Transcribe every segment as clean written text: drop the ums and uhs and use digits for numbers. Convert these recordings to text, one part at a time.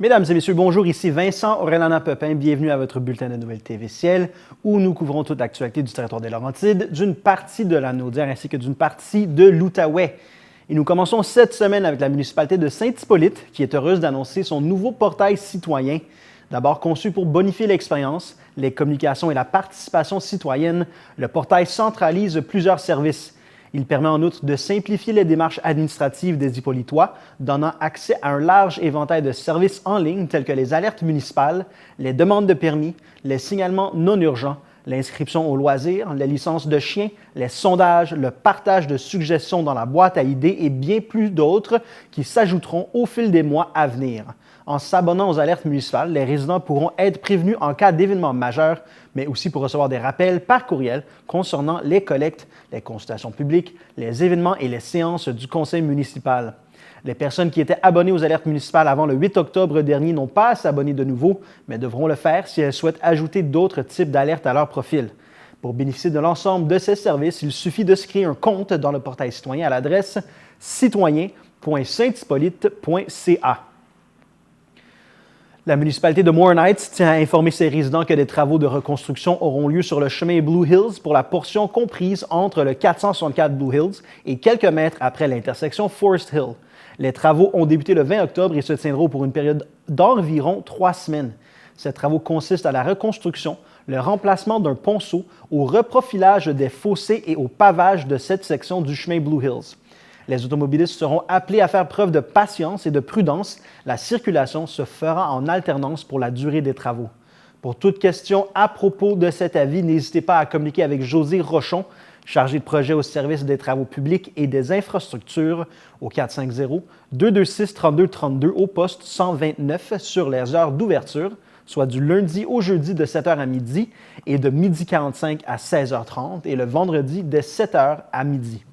Mesdames et messieurs, bonjour, ici Vincent Orellana-Pepin. Bienvenue à votre bulletin de nouvelles TV Ciel, où nous couvrons toute l'actualité du territoire des Laurentides, d'une partie de la Naudière ainsi que d'une partie de l'Outaouais. Et nous commençons cette semaine avec la municipalité de Saint-Hippolyte, qui est heureuse d'annoncer son nouveau portail citoyen. D'abord conçu pour bonifier l'expérience, les communications et la participation citoyenne, le portail centralise plusieurs services. Il permet en outre de simplifier les démarches administratives des Hippolytois, donnant accès à un large éventail de services en ligne tels que les alertes municipales, les demandes de permis, les signalements non urgents, l'inscription aux loisirs, les licences de chiens, les sondages, le partage de suggestions dans la boîte à idées et bien plus d'autres qui s'ajouteront au fil des mois à venir. En s'abonnant aux alertes municipales, les résidents pourront être prévenus en cas d'événements majeurs, mais aussi pour recevoir des rappels par courriel concernant les collectes, les consultations publiques, les événements et les séances du conseil municipal. Les personnes qui étaient abonnées aux alertes municipales avant le 8 octobre dernier n'ont pas à s'abonner de nouveau, mais devront le faire si elles souhaitent ajouter d'autres types d'alertes à leur profil. Pour bénéficier de l'ensemble de ces services, il suffit de se créer un compte dans le portail citoyen à l'adresse citoyen.sainthippolyte.ca. La municipalité de Morin Heights tient à informer ses résidents que des travaux de reconstruction auront lieu sur le chemin Blue Hills pour la portion comprise entre le 464 Blue Hills et quelques mètres après l'intersection Forest Hill. Les travaux ont débuté le 20 octobre et se tiendront pour une période d'environ 3 semaines. Ces travaux consistent à la reconstruction, le remplacement d'un ponceau, au reprofilage des fossés et au pavage de cette section du chemin Blue Hills. Les automobilistes seront appelés à faire preuve de patience et de prudence. La circulation se fera en alternance pour la durée des travaux. Pour toute question à propos de cet avis, n'hésitez pas à communiquer avec José Rochon, chargé de projet au service des travaux publics et des infrastructures, au 450-226-3232 au poste 129 sur les heures d'ouverture, soit du lundi au jeudi de 7h à midi et de 12h45 à 16h30 et le vendredi de 7h à midi.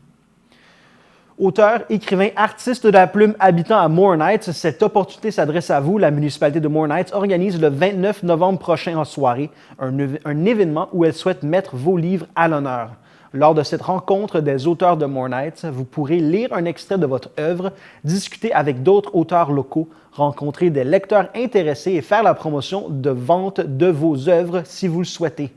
Auteur, écrivain, artiste de la plume habitant à Morin Heights, cette opportunité s'adresse à vous. La municipalité de Morin Heights organise le 29 novembre prochain en soirée un événement où elle souhaite mettre vos livres à l'honneur. Lors de cette rencontre des auteurs de Morin Heights, vous pourrez lire un extrait de votre œuvre, discuter avec d'autres auteurs locaux, rencontrer des lecteurs intéressés et faire la promotion de vente de vos œuvres si vous le souhaitez.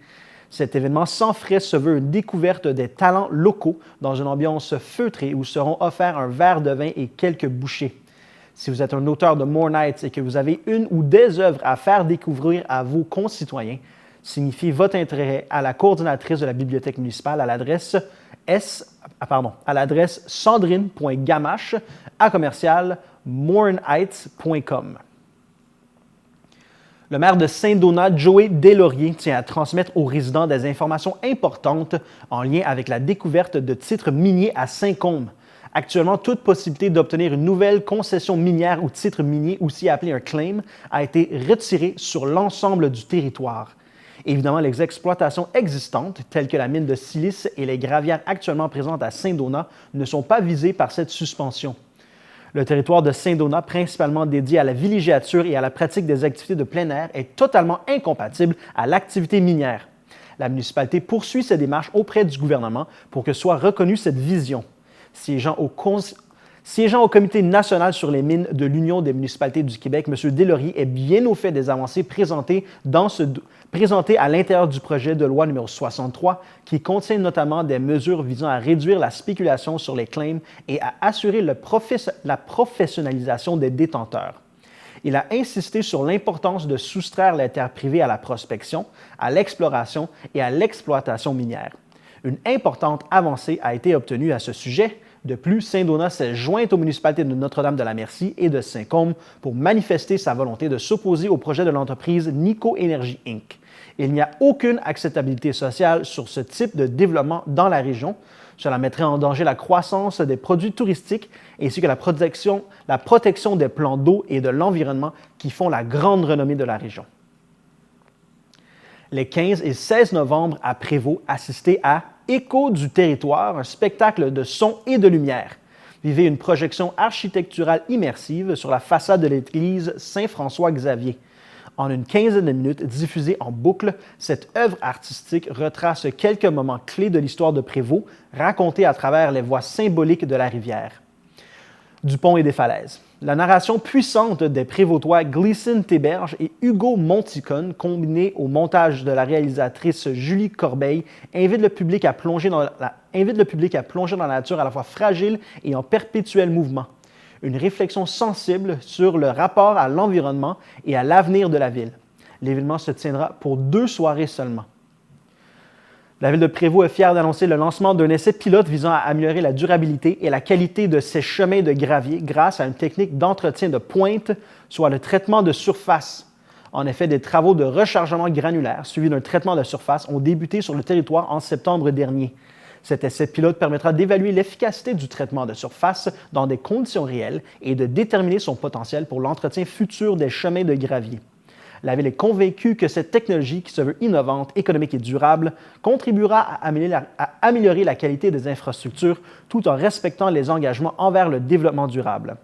Cet événement sans frais se veut une découverte des talents locaux dans une ambiance feutrée où seront offerts un verre de vin et quelques bouchées. Si vous êtes un auteur de Morin Heights et que vous avez une ou des œuvres à faire découvrir à vos concitoyens, signifiez votre intérêt à la coordinatrice de la bibliothèque municipale à l'adresse sandrine.gamache@morinheights.com. Le maire de Saint-Donat, Joey Deslauriers, tient à transmettre aux résidents des informations importantes en lien avec la découverte de titres miniers à Saint-Côme. Actuellement, toute possibilité d'obtenir une nouvelle concession minière ou titre minier, aussi appelé un claim, a été retirée sur l'ensemble du territoire. Évidemment, les exploitations existantes, telles que la mine de silice et les gravières actuellement présentes à Saint-Donat, ne sont pas visées par cette suspension. Le territoire de Saint-Donat, principalement dédié à la villégiature et à la pratique des activités de plein air, est totalement incompatible à l'activité minière. La municipalité poursuit ses démarches auprès du gouvernement pour que soit reconnue cette vision. Siégeant au Comité national sur les mines de l'Union des municipalités du Québec, M. Deslauriers est bien au fait des avancées présentées à l'intérieur du projet de loi numéro 63, qui contient notamment des mesures visant à réduire la spéculation sur les claims et à assurer la professionnalisation des détenteurs. Il a insisté sur l'importance de soustraire les terres privées à la prospection, à l'exploration et à l'exploitation minière. Une importante avancée a été obtenue à ce sujet. De plus, Saint-Donat s'est jointe aux municipalités de Notre-Dame-de-la-Merci et de Saint-Côme pour manifester sa volonté de s'opposer au projet de l'entreprise Nico Energy Inc. Il n'y a aucune acceptabilité sociale sur ce type de développement dans la région. Cela mettrait en danger la croissance des produits touristiques ainsi que la protection des plans d'eau et de l'environnement qui font la grande renommée de la région. Les 15 et 16 novembre à Prévost, assistez à Écho du territoire, un spectacle de son et de lumière. Vivez une projection architecturale immersive sur la façade de l'église Saint-François-Xavier. En une quinzaine de minutes, diffusée en boucle, cette œuvre artistique retrace quelques moments clés de l'histoire de Prévost, racontés à travers les voies symboliques de la rivière. du pont et des falaises. La narration puissante des Prévotois Gleason Théberge et Hugo Monticone, combinée au montage de la réalisatrice Julie Corbeil, invite le public à plonger dans la nature à la fois fragile et en perpétuel mouvement. Une réflexion sensible sur le rapport à l'environnement et à l'avenir de la ville. L'événement se tiendra pour 2 soirées seulement. La Ville de Prévost est fière d'annoncer le lancement d'un essai pilote visant à améliorer la durabilité et la qualité de ses chemins de gravier grâce à une technique d'entretien de pointe, soit le traitement de surface. En effet, des travaux de rechargement granulaire suivis d'un traitement de surface ont débuté sur le territoire en septembre dernier. Cet essai pilote permettra d'évaluer l'efficacité du traitement de surface dans des conditions réelles et de déterminer son potentiel pour l'entretien futur des chemins de gravier. La Ville est convaincue que cette technologie, qui se veut innovante, économique et durable, contribuera à améliorer la qualité des infrastructures tout en respectant les engagements envers le développement durable.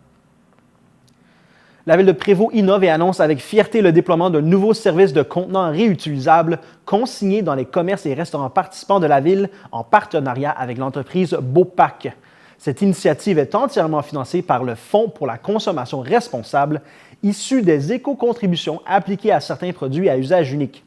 La Ville de Prévost innove et annonce avec fierté le déploiement d'un nouveau service de contenants réutilisables consignés dans les commerces et restaurants participants de la Ville en partenariat avec l'entreprise Beaupac. Cette initiative est entièrement financée par le Fonds pour la consommation responsable, issu des éco-contributions appliquées à certains produits à usage unique.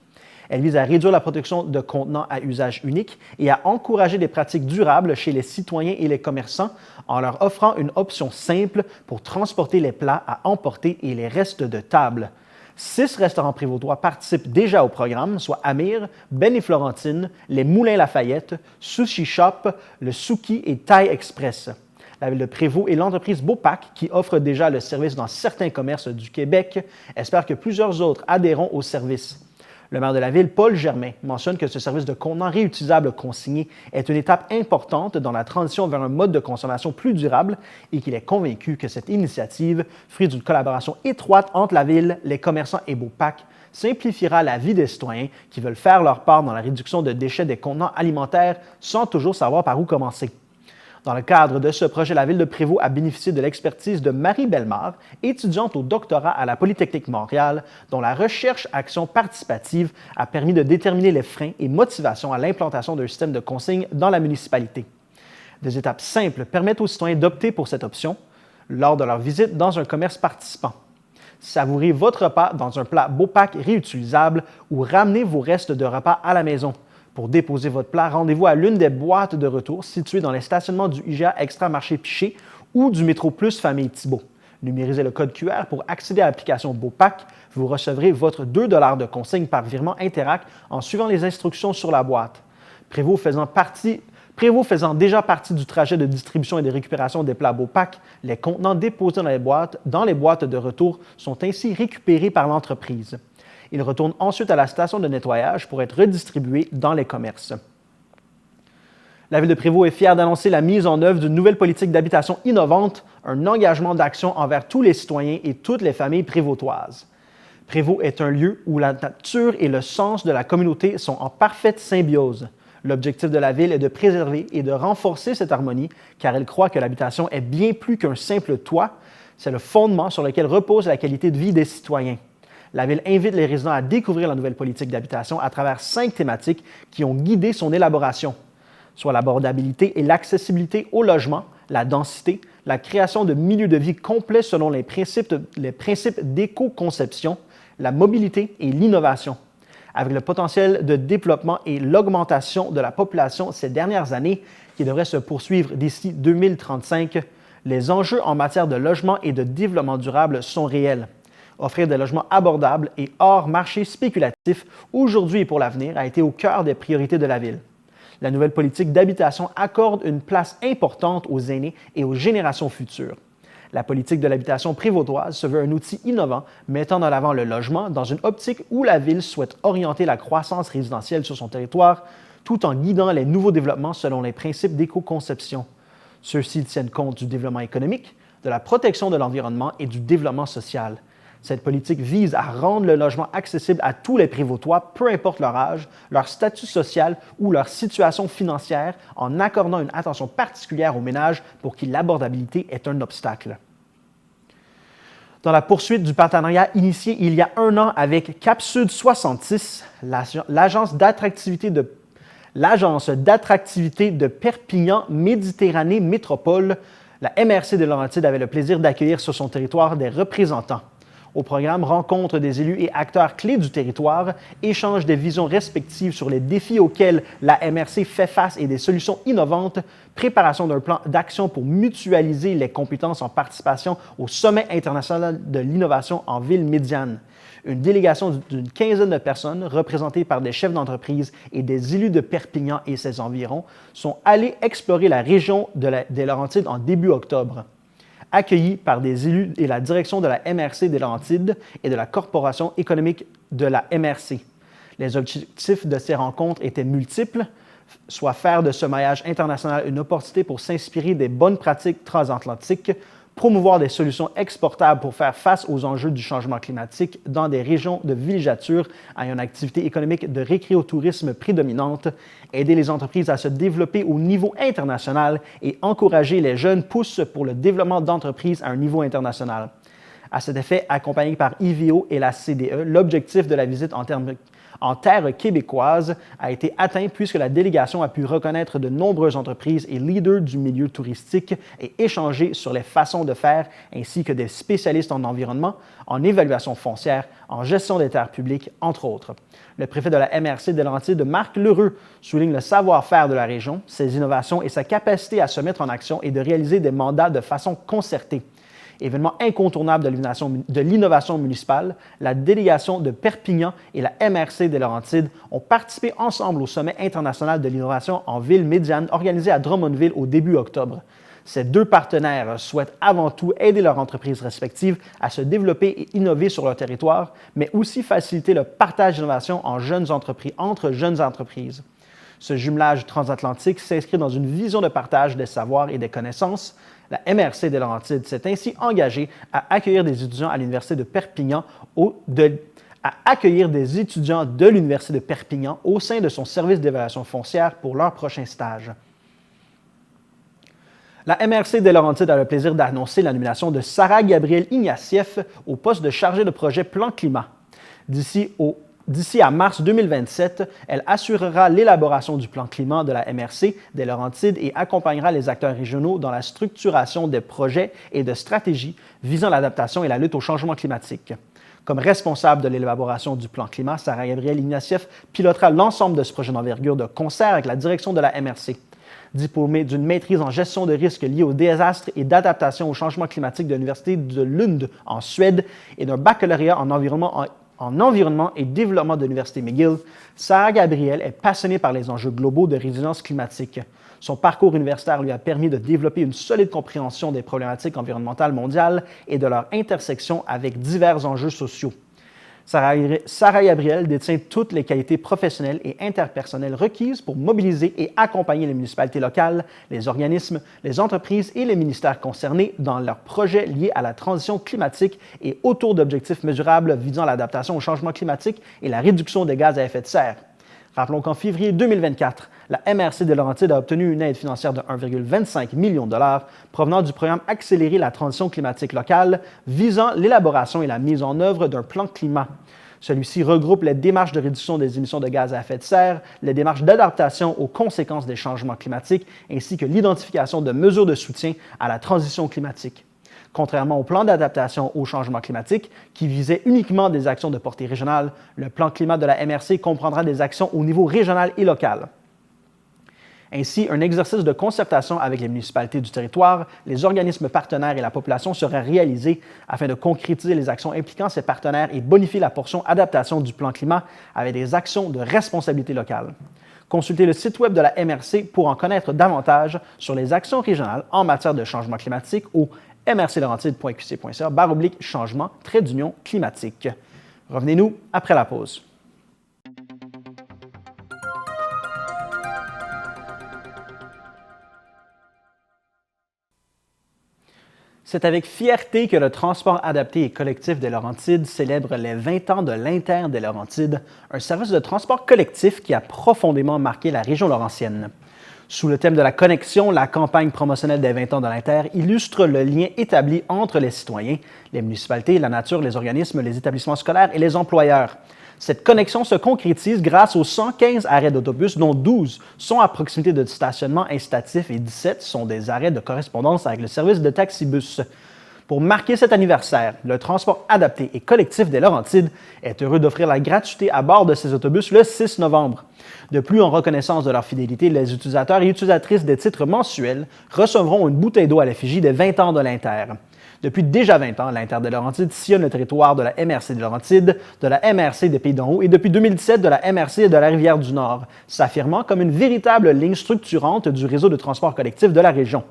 Elle vise à réduire la production de contenants à usage unique et à encourager des pratiques durables chez les citoyens et les commerçants en leur offrant une option simple pour transporter les plats à emporter et les restes de table. 6 restaurants prévôtois participent déjà au programme, soit Amir, Ben et Florentine, les Moulins Lafayette, Sushi Shop, le Suki et Thai Express. La Ville de Prévost et l'entreprise Beaupac, qui offre déjà le service dans certains commerces du Québec, espèrent que plusieurs autres adhéreront au service. Le maire de la Ville, Paul Germain, mentionne que ce service de contenants réutilisables consignés est une étape importante dans la transition vers un mode de consommation plus durable et qu'il est convaincu que cette initiative, fruit d'une collaboration étroite entre la Ville, les commerçants et Beaupac, simplifiera la vie des citoyens qui veulent faire leur part dans la réduction de déchets des contenants alimentaires sans toujours savoir par où commencer. Dans le cadre de ce projet, la Ville de Prévost a bénéficié de l'expertise de Marie Bellemare, étudiante au doctorat à la Polytechnique Montréal, dont la recherche-action participative a permis de déterminer les freins et motivations à l'implantation d'un système de consigne dans la municipalité. Des étapes simples permettent aux citoyens d'opter pour cette option lors de leur visite dans un commerce participant. Savourez votre repas dans un plat Beaupac réutilisable ou ramenez vos restes de repas à la maison. Pour déposer votre plat, rendez-vous à l'une des boîtes de retour situées dans les stationnements du IGA Extra Marché Piché ou du Métro Plus Famille Thibault. Numérisez le code QR pour accéder à l'application Beaupac. Vous recevrez votre 2 $ de consigne par virement Interac en suivant les instructions sur la boîte. Prévost faisant déjà partie du trajet de distribution et de récupération des plats Beaupac, les contenants déposés dans les boîtes de retour sont ainsi récupérés par l'entreprise. Ils retournent ensuite à la station de nettoyage pour être redistribués dans les commerces. La Ville de Prévost est fière d'annoncer la mise en œuvre d'une nouvelle politique d'habitation innovante, un engagement d'action envers tous les citoyens et toutes les familles prévôtoises. Prévost est un lieu où la nature et le sens de la communauté sont en parfaite symbiose. L'objectif de la Ville est de préserver et de renforcer cette harmonie, car elle croit que l'habitation est bien plus qu'un simple toit, c'est le fondement sur lequel repose la qualité de vie des citoyens. La Ville invite les résidents à découvrir la nouvelle politique d'habitation à travers 5 thématiques qui ont guidé son élaboration, soit l'abordabilité et l'accessibilité au logement, la densité, la création de milieux de vie complets selon les principes d'éco-conception, la mobilité et l'innovation. Avec le potentiel de développement et l'augmentation de la population ces dernières années, qui devrait se poursuivre d'ici 2035, les enjeux en matière de logement et de développement durable sont réels. Offrir des logements abordables et hors marché spéculatif, aujourd'hui et pour l'avenir, a été au cœur des priorités de la Ville. La nouvelle politique d'habitation accorde une place importante aux aînés et aux générations futures. La politique de l'habitation prévôtoise se veut un outil innovant mettant en avant le logement dans une optique où la Ville souhaite orienter la croissance résidentielle sur son territoire tout en guidant les nouveaux développements selon les principes d'éco-conception. Ceux-ci tiennent compte du développement économique, de la protection de l'environnement et du développement social. Cette politique vise à rendre le logement accessible à tous les prévôtois, peu importe leur âge, leur statut social ou leur situation financière, en accordant une attention particulière aux ménages pour qui l'abordabilité est un obstacle. Dans la poursuite du partenariat initié il y a 1 an avec Cap Sud 66, l'agence d'attractivité de Perpignan Méditerranée Métropole, La MRC des Laurentides avait le plaisir d'accueillir sur son territoire des représentants. Au programme, rencontre des élus et acteurs clés du territoire, échange des visions respectives sur les défis auxquels la MRC fait face et des solutions innovantes, préparation d'un plan d'action pour mutualiser les compétences en participation au Sommet international de l'innovation en ville médiane. Une délégation d'une quinzaine de personnes, représentées par des chefs d'entreprise et des élus de Perpignan et ses environs, sont allés explorer la région des Laurentides en début octobre. Accueillis par des élus et la direction de la MRC des Laurentides et de la Corporation économique de la MRC. Les objectifs de ces rencontres étaient multiples, soit faire de ce maillage international une opportunité pour s'inspirer des bonnes pratiques transatlantiques, promouvoir des solutions exportables pour faire face aux enjeux du changement climatique dans des régions de villégiature ayant une activité économique de récréotourisme prédominante, aider les entreprises à se développer au niveau international et encourager les jeunes pousses pour le développement d'entreprises à un niveau international. À cet effet, accompagné par IVO et la CDE, l'objectif de la visite en terre québécoise a été atteint puisque la délégation a pu reconnaître de nombreuses entreprises et leaders du milieu touristique et échanger sur les façons de faire ainsi que des spécialistes en environnement, en évaluation foncière, en gestion des terres publiques, entre autres. Le préfet de la MRC des Laurentides, Marc Lheureux, souligne le savoir-faire de la région, ses innovations et sa capacité à se mettre en action et de réaliser des mandats de façon concertée. Événement incontournable de l'innovation municipale, la délégation de Perpignan et la MRC des Laurentides ont participé ensemble au Sommet international de l'innovation en ville médiane organisé à Drummondville au début octobre. Ces deux partenaires souhaitent avant tout aider leurs entreprises respectives à se développer et innover sur leur territoire, mais aussi faciliter le partage d'innovation entre jeunes entreprises. Ce jumelage transatlantique s'inscrit dans une vision de partage des savoirs et des connaissances. La MRC des Laurentides s'est ainsi engagée à accueillir des étudiants à l'Université de Perpignan au sein de son service d'évaluation foncière pour leur prochain stage. La MRC des Laurentides a le plaisir d'annoncer la nomination de Sarah Gabrielle Ignatieff au poste de chargée de projet Plan Climat. D'ici à mars 2027, elle assurera l'élaboration du plan climat de la MRC des Laurentides et accompagnera les acteurs régionaux dans la structuration des projets et de stratégies visant l'adaptation et la lutte au changement climatique. Comme responsable de l'élaboration du plan climat, Sarah Gabrielle Ignatieff pilotera l'ensemble de ce projet d'envergure de concert avec la direction de la MRC. Diplômée d'une maîtrise en gestion de risques liés aux désastres et d'adaptation au changement climatique de l'Université de Lund en Suède et d'un baccalauréat en environnement et développement de l'Université McGill, Sarah Gabrielle est passionnée par les enjeux globaux de résilience climatique. Son parcours universitaire lui a permis de développer une solide compréhension des problématiques environnementales mondiales et de leur intersection avec divers enjeux sociaux. Sarah Gabrielle détient toutes les qualités professionnelles et interpersonnelles requises pour mobiliser et accompagner les municipalités locales, les organismes, les entreprises et les ministères concernés dans leurs projets liés à la transition climatique et autour d'objectifs mesurables visant l'adaptation au changement climatique et la réduction des gaz à effet de serre. Rappelons qu'en février 2024, la MRC des Laurentides a obtenu une aide financière de 1,25 million de dollars provenant du programme Accélérer la transition climatique locale visant l'élaboration et la mise en œuvre d'un plan climat. Celui-ci regroupe les démarches de réduction des émissions de gaz à effet de serre, les démarches d'adaptation aux conséquences des changements climatiques ainsi que l'identification de mesures de soutien à la transition climatique. Contrairement au plan d'adaptation au changement climatique, qui visait uniquement des actions de portée régionale, le plan climat de la MRC comprendra des actions au niveau régional et local. Ainsi, un exercice de concertation avec les municipalités du territoire, les organismes partenaires et la population sera réalisé afin de concrétiser les actions impliquant ces partenaires et bonifier la portion adaptation du plan climat avec des actions de responsabilité locale. Consultez le site web de la MRC pour en connaître davantage sur les actions régionales en matière de changement climatique au mrclaurentide.qc.ca/changement-climatique. Revenez-nous après la pause. C'est avec fierté que le transport adapté et collectif des Laurentides célèbre les 20 ans de l'Inter des Laurentides, un service de transport collectif qui a profondément marqué la région laurentienne. Sous le thème de la connexion, la campagne promotionnelle des 20 ans de l'Inter illustre le lien établi entre les citoyens, les municipalités, la nature, les organismes, les établissements scolaires et les employeurs. Cette connexion se concrétise grâce aux 115 arrêts d'autobus, dont 12 sont à proximité de stationnement incitatif et 17 sont des arrêts de correspondance avec le service de taxibus. Pour marquer cet anniversaire, le transport adapté et collectif des Laurentides est heureux d'offrir la gratuité à bord de ces autobus le 6 novembre. De plus, en reconnaissance de leur fidélité, les utilisateurs et utilisatrices des titres mensuels recevront une bouteille d'eau à l'effigie des 20 ans de l'Inter. Depuis déjà 20 ans, l'Inter des Laurentides sillonne le territoire de la MRC des Laurentides, de la MRC des Pays-d'en-Haut et depuis 2017 de la MRC de la Rivière-du-Nord, s'affirmant comme une véritable ligne structurante du réseau de transport collectif de la région.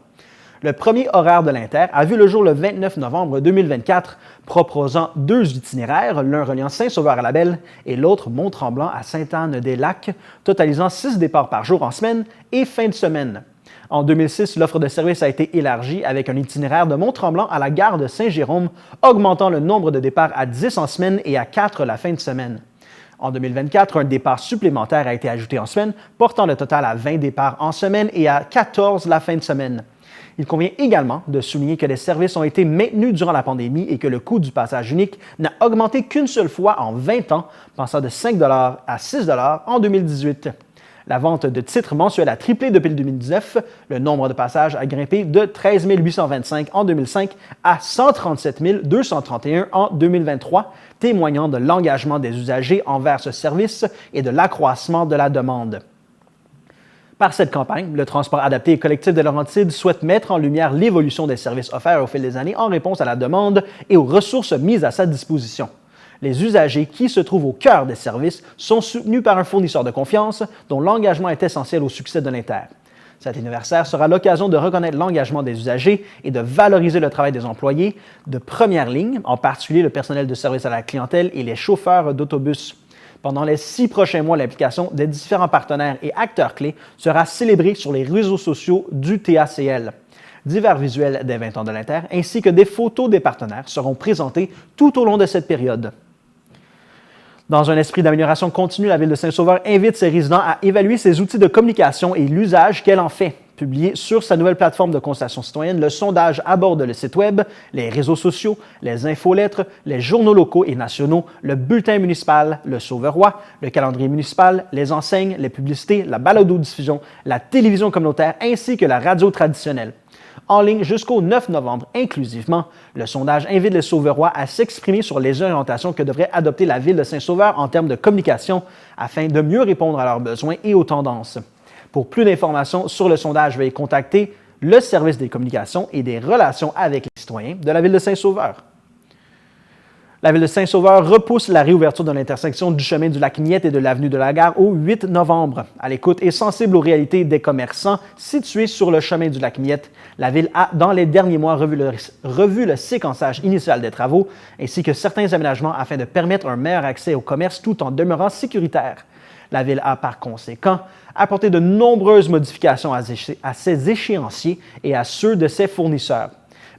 Le premier horaire de l'Inter a vu le jour le 29 novembre 2024, proposant 2 itinéraires, l'un reliant Saint-Sauveur-à-la-Belle et l'autre Mont-Tremblant à Sainte-Anne-des-Lacs, totalisant 6 départs par jour en semaine et fin de semaine. En 2006, l'offre de service a été élargie avec un itinéraire de Mont-Tremblant à la gare de Saint-Jérôme, augmentant le nombre de départs à 10 en semaine et à 4 la fin de semaine. En 2024, un départ supplémentaire a été ajouté en semaine, portant le total à 20 départs en semaine et à 14 la fin de semaine. Il convient également de souligner que les services ont été maintenus durant la pandémie et que le coût du passage unique n'a augmenté qu'une seule fois en 20 ans, passant de 5 $ à 6 $ en 2018. La vente de titres mensuels a triplé depuis le 2019. Le nombre de passages a grimpé de 13 825 en 2005 à 137 231 en 2023, témoignant de l'engagement des usagers envers ce service et de l'accroissement de la demande. Par cette campagne, le transport adapté et collectif de Laurentides souhaite mettre en lumière l'évolution des services offerts au fil des années en réponse à la demande et aux ressources mises à sa disposition. Les usagers qui se trouvent au cœur des services sont soutenus par un fournisseur de confiance dont l'engagement est essentiel au succès de l'Inter. Cet anniversaire sera l'occasion de reconnaître l'engagement des usagers et de valoriser le travail des employés de première ligne, en particulier le personnel de service à la clientèle et les chauffeurs d'autobus. Pendant les 6 prochains mois, l'implication des différents partenaires et acteurs clés sera célébrée sur les réseaux sociaux du TACL. Divers visuels des 20 ans de l'Inter ainsi que des photos des partenaires seront présentés tout au long de cette période. Dans un esprit d'amélioration continue, la Ville de Saint-Sauveur invite ses résidents à évaluer ses outils de communication et l'usage qu'elle en fait. Publié sur sa nouvelle plateforme de consultation citoyenne, le sondage aborde le site Web, les réseaux sociaux, les infolettres, les journaux locaux et nationaux, le bulletin municipal, le Sauveroy, le calendrier municipal, les enseignes, les publicités, la balado-diffusion, la télévision communautaire ainsi que la radio traditionnelle. En ligne jusqu'au 9 novembre inclusivement, le sondage invite les Sauverois à s'exprimer sur les orientations que devrait adopter la Ville de Saint-Sauveur en termes de communication afin de mieux répondre à leurs besoins et aux tendances. Pour plus d'informations sur le sondage, veuillez contacter le service des communications et des relations avec les citoyens de la Ville de Saint-Sauveur. La Ville de Saint-Sauveur repousse la réouverture de l'intersection du chemin du Lac-Miette et de l'avenue de la Gare au 8 novembre. À l'écoute et sensible aux réalités des commerçants situés sur le chemin du Lac-Miette, la Ville a, dans les derniers mois, revu le séquençage initial des travaux ainsi que certains aménagements afin de permettre un meilleur accès au commerce tout en demeurant sécuritaire. La Ville a par conséquent apporté de nombreuses modifications à ses échéanciers et à ceux de ses fournisseurs.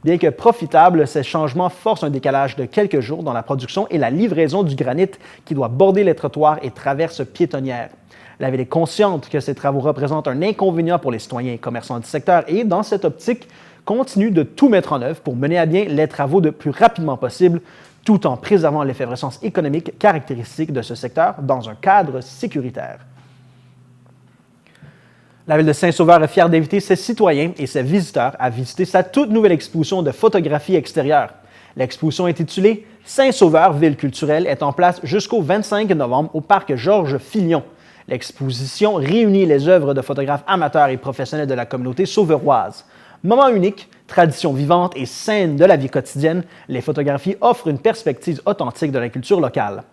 Bien que profitables, ces changements forcent un décalage de quelques jours dans la production et la livraison du granit qui doit border les trottoirs et traverses piétonnières. La Ville est consciente que ces travaux représentent un inconvénient pour les citoyens et commerçants du secteur et, dans cette optique, continue de tout mettre en œuvre pour mener à bien les travaux le plus rapidement possible, tout en préservant l'effervescence économique caractéristique de ce secteur dans un cadre sécuritaire. La Ville de Saint-Sauveur est fière d'inviter ses citoyens et ses visiteurs à visiter sa toute nouvelle exposition de photographie extérieure. L'exposition intitulée « Saint-Sauveur, ville culturelle » est en place jusqu'au 25 novembre au parc Georges Filion. L'exposition réunit les œuvres de photographes amateurs et professionnels de la communauté sauveroise. Moment unique, tradition vivante et scène de la vie quotidienne, les photographies offrent une perspective authentique de la culture locale.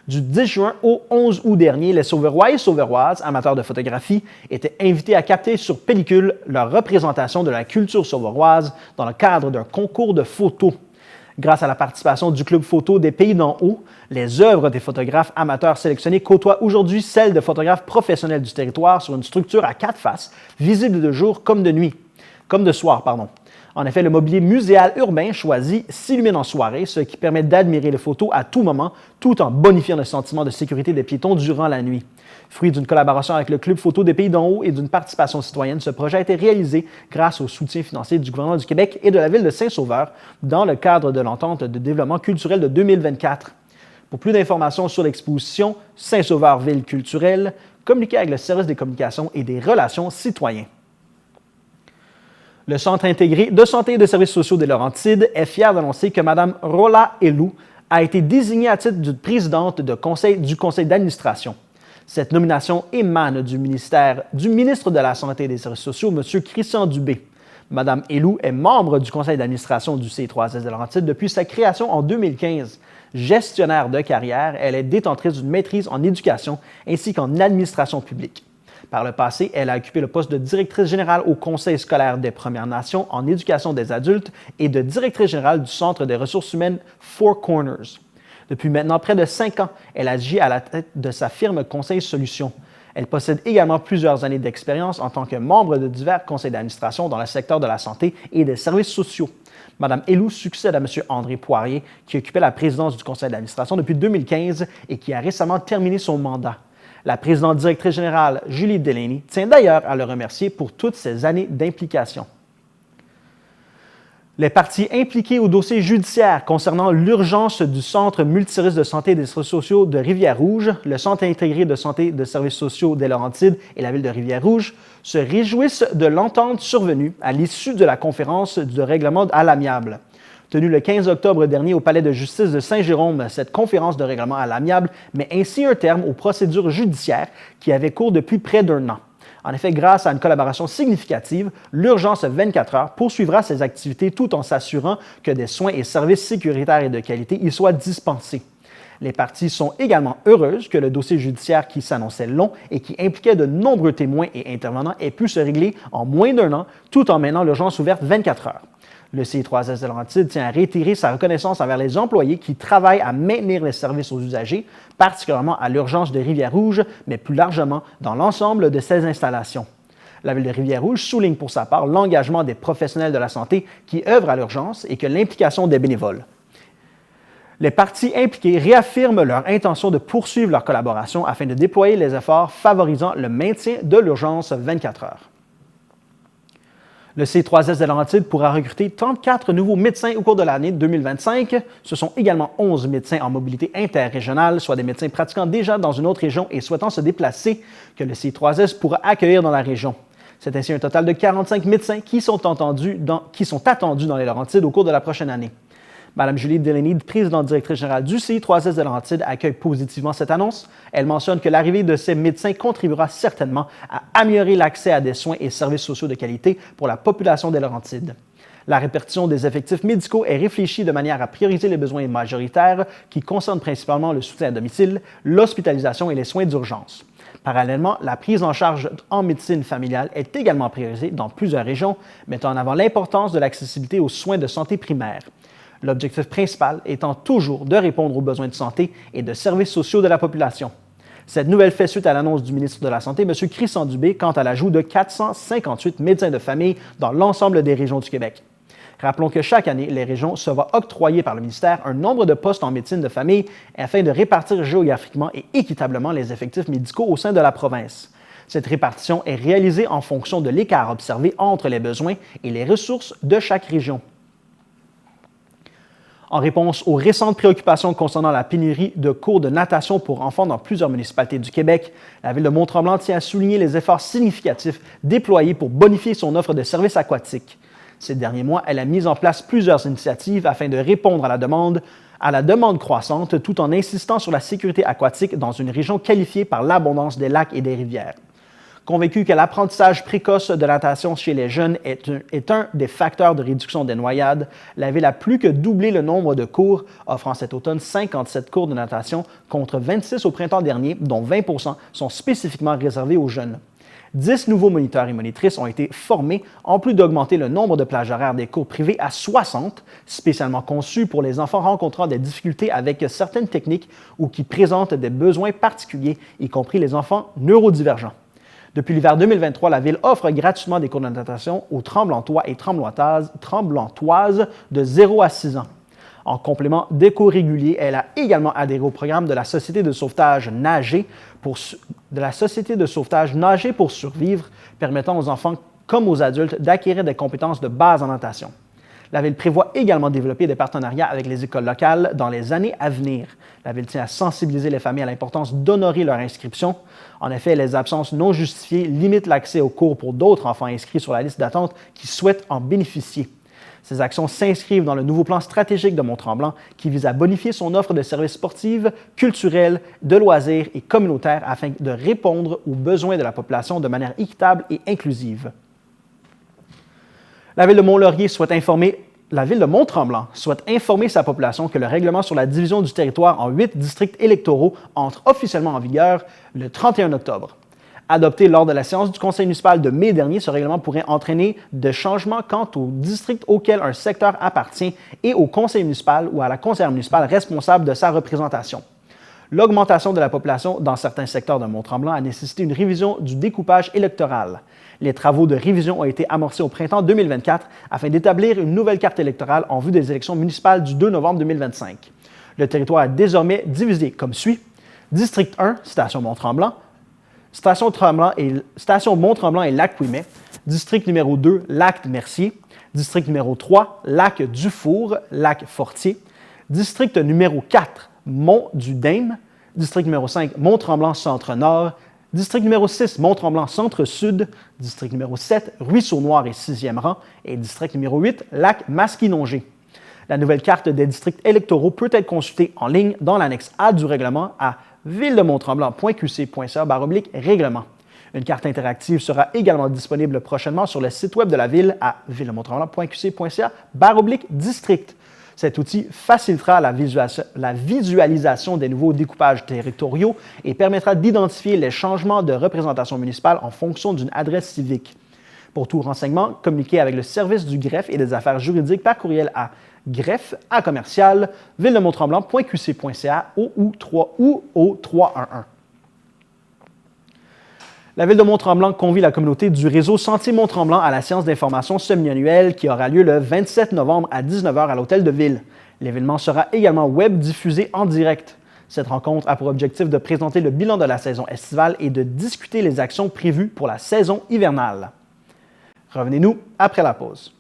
Du 10 juin au 11 août dernier, les Sauverois et Sauveroises, amateurs de photographie, étaient invités à capter sur pellicule leur représentation de la culture sauveroise dans le cadre d'un concours de photos. Grâce à la participation du Club photo des Pays-d'en-Haut, les œuvres des photographes amateurs sélectionnés côtoient aujourd'hui celles de photographes professionnels du territoire sur une structure à 4 faces, visible de jour comme de nuit. Comme de soir, pardon. En effet, le mobilier muséal urbain choisi s'illumine en soirée, ce qui permet d'admirer les photos à tout moment, tout en bonifiant le sentiment de sécurité des piétons durant la nuit. Fruit d'une collaboration avec le Club photo des Pays d'en haut et d'une participation citoyenne, ce projet a été réalisé grâce au soutien financier du gouvernement du Québec et de la ville de Saint-Sauveur dans le cadre de l'entente de développement culturel de 2024. Pour plus d'informations sur l'exposition Saint-Sauveur Ville culturelle, communiquez avec le service des communications et des relations citoyens. Le Centre intégré de santé et de services sociaux des Laurentides est fier d'annoncer que Mme Rola Elou a été désignée à titre de présidente du conseil d'administration. Cette nomination émane du ministre de la Santé et des Services sociaux, M. Christian Dubé. Mme Elou est membre du conseil d'administration du CI3S des Laurentides depuis sa création en 2015. Gestionnaire de carrière, elle est détentrice d'une maîtrise en éducation ainsi qu'en administration publique. Par le passé, elle a occupé le poste de directrice générale au Conseil scolaire des Premières Nations en éducation des adultes et de directrice générale du Centre des ressources humaines Four Corners. Depuis maintenant près de 5 ans, elle agit à la tête de sa firme Conseil Solutions. Elle possède également plusieurs années d'expérience en tant que membre de divers conseils d'administration dans le secteur de la santé et des services sociaux. Mme Elou succède à M. André Poirier, qui occupait la présidence du conseil d'administration depuis 2015 et qui a récemment terminé son mandat. La présidente directrice générale, Julie Delaney, tient d'ailleurs à le remercier pour toutes ces années d'implication. Les parties impliquées au dossier judiciaire concernant l'urgence du Centre multiservices de santé et des services sociaux de Rivière-Rouge, le Centre intégré de santé et de services sociaux des Laurentides et la ville de Rivière-Rouge se réjouissent de l'entente survenue à l'issue de la conférence de règlement à l'amiable. Tenue le 15 octobre dernier au Palais de justice de Saint-Jérôme, cette conférence de règlement à l'amiable met ainsi un terme aux procédures judiciaires qui avaient cours depuis près d'1 an. En effet, grâce à une collaboration significative, l'Urgence 24 heures poursuivra ses activités tout en s'assurant que des soins et services sécuritaires et de qualité y soient dispensés. Les parties sont également heureuses que le dossier judiciaire qui s'annonçait long et qui impliquait de nombreux témoins et intervenants ait pu se régler en moins d'1 an, tout en maintenant l'urgence ouverte 24 heures. Le CI3S des Laurentides tient à réitérer sa reconnaissance envers les employés qui travaillent à maintenir les services aux usagers, particulièrement à l'urgence de Rivière-Rouge, mais plus largement dans l'ensemble de ces installations. La ville de Rivière-Rouge souligne pour sa part l'engagement des professionnels de la santé qui œuvrent à l'urgence et que l'implication des bénévoles. Les parties impliquées réaffirment leur intention de poursuivre leur collaboration afin de déployer les efforts favorisant le maintien de l'urgence 24 heures. Le C3S des Laurentides pourra recruter 34 nouveaux médecins au cours de l'année 2025. Ce sont également 11 médecins en mobilité interrégionale, soit des médecins pratiquant déjà dans une autre région et souhaitant se déplacer, que le C3S pourra accueillir dans la région. C'est ainsi un total de 45 médecins qui sont attendus dans les Laurentides au cours de la prochaine année. Mme Julie Delaney, présidente directrice générale du CI3S de Laurentides, accueille positivement cette annonce. Elle mentionne que l'arrivée de ces médecins contribuera certainement à améliorer l'accès à des soins et services sociaux de qualité pour la population des Laurentides. La répartition des effectifs médicaux est réfléchie de manière à prioriser les besoins majoritaires qui concernent principalement le soutien à domicile, l'hospitalisation et les soins d'urgence. Parallèlement, la prise en charge en médecine familiale est également priorisée dans plusieurs régions, mettant en avant l'importance de l'accessibilité aux soins de santé primaire. L'objectif principal étant toujours de répondre aux besoins de santé et de services sociaux de la population. Cette nouvelle fait suite à l'annonce du ministre de la Santé, M. Christian Dubé, quant à l'ajout de 458 médecins de famille dans l'ensemble des régions du Québec. Rappelons que chaque année, les régions se voient octroyer par le ministère un nombre de postes en médecine de famille afin de répartir géographiquement et équitablement les effectifs médicaux au sein de la province. Cette répartition est réalisée en fonction de l'écart observé entre les besoins et les ressources de chaque région. En réponse aux récentes préoccupations concernant la pénurie de cours de natation pour enfants dans plusieurs municipalités du Québec, la ville de Mont-Tremblant tient à souligner les efforts significatifs déployés pour bonifier son offre de services aquatiques. Ces derniers mois, elle a mis en place plusieurs initiatives afin de répondre à la demande croissante tout en insistant sur la sécurité aquatique dans une région qualifiée par l'abondance des lacs et des rivières. Convaincu que l'apprentissage précoce de la natation chez les jeunes est un des facteurs de réduction des noyades, la ville a plus que doublé le nombre de cours, offrant cet automne 57 cours de natation contre 26 au printemps dernier, dont 20 % sont spécifiquement réservés aux jeunes. 10 nouveaux moniteurs et monitrices ont été formés, en plus d'augmenter le nombre de plages horaires des cours privés à 60, spécialement conçus pour les enfants rencontrant des difficultés avec certaines techniques ou qui présentent des besoins particuliers, y compris les enfants neurodivergents. Depuis l'hiver 2023, la Ville offre gratuitement des cours de natation aux Tremblantois et Tremblantoises de 0 à 6 ans. En complément des cours réguliers, elle a également adhéré au programme de la Société de sauvetage Nager pour survivre, permettant aux enfants comme aux adultes d'acquérir des compétences de base en natation. La Ville prévoit également développer des partenariats avec les écoles locales dans les années à venir. La Ville tient à sensibiliser les familles à l'importance d'honorer leur inscription. En effet, les absences non justifiées limitent l'accès aux cours pour d'autres enfants inscrits sur la liste d'attente qui souhaitent en bénéficier. Ces actions s'inscrivent dans le nouveau plan stratégique de Mont-Tremblant qui vise à bonifier son offre de services sportifs, culturels, de loisirs et communautaires afin de répondre aux besoins de la population de manière équitable et inclusive. La Ville de Mont-Tremblant souhaite informer sa population que le règlement sur la division du territoire en 8 districts électoraux entre officiellement en vigueur le 31 octobre. Adopté lors de la séance du conseil municipal de mai dernier, ce règlement pourrait entraîner de changements quant au district auquel un secteur appartient et au conseil municipal ou à la conseillère municipale responsable de sa représentation. L'augmentation de la population dans certains secteurs de Mont-Tremblant a nécessité une révision du découpage électoral. Les travaux de révision ont été amorcés au printemps 2024 afin d'établir une nouvelle carte électorale en vue des élections municipales du 2 novembre 2025. Le territoire est désormais divisé comme suit. District 1, Station Mont-Tremblant. Station Mont-Tremblant et Lac-Ouimet. District numéro 2, Lac-Mercier. District numéro 3, Lac-Dufour, Lac-Fortier. District numéro 4, Mont-du-Dême. District numéro 5, Mont-Tremblant Centre-Nord. District numéro 6, Mont-Tremblant Centre-Sud. District numéro 7, Ruisseau-Noir et 6e rang. Et district numéro 8, Lac-Masquinongé. La nouvelle carte des districts électoraux peut être consultée en ligne dans l'annexe A du règlement à villedemonttremblant.qc.ca/règlement. Une carte interactive sera également disponible prochainement sur le site web de la Ville à villedemonttremblant.qc.ca/district. Cet outil facilitera la visualisation des nouveaux découpages territoriaux et permettra d'identifier les changements de représentation municipale en fonction d'une adresse civique. Pour tout renseignement, communiquez avec le service du greffe et des affaires juridiques par courriel à greffe@villedemonttremblant.qc.ca ou au 311. La Ville de Mont-Tremblant convie la communauté du réseau Sentier Mont-Tremblant à la séance d'information semi-annuelle qui aura lieu le 27 novembre à 19h à l'Hôtel de Ville. L'événement sera également web diffusé en direct. Cette rencontre a pour objectif de présenter le bilan de la saison estivale et de discuter les actions prévues pour la saison hivernale. Revenez-nous après la pause.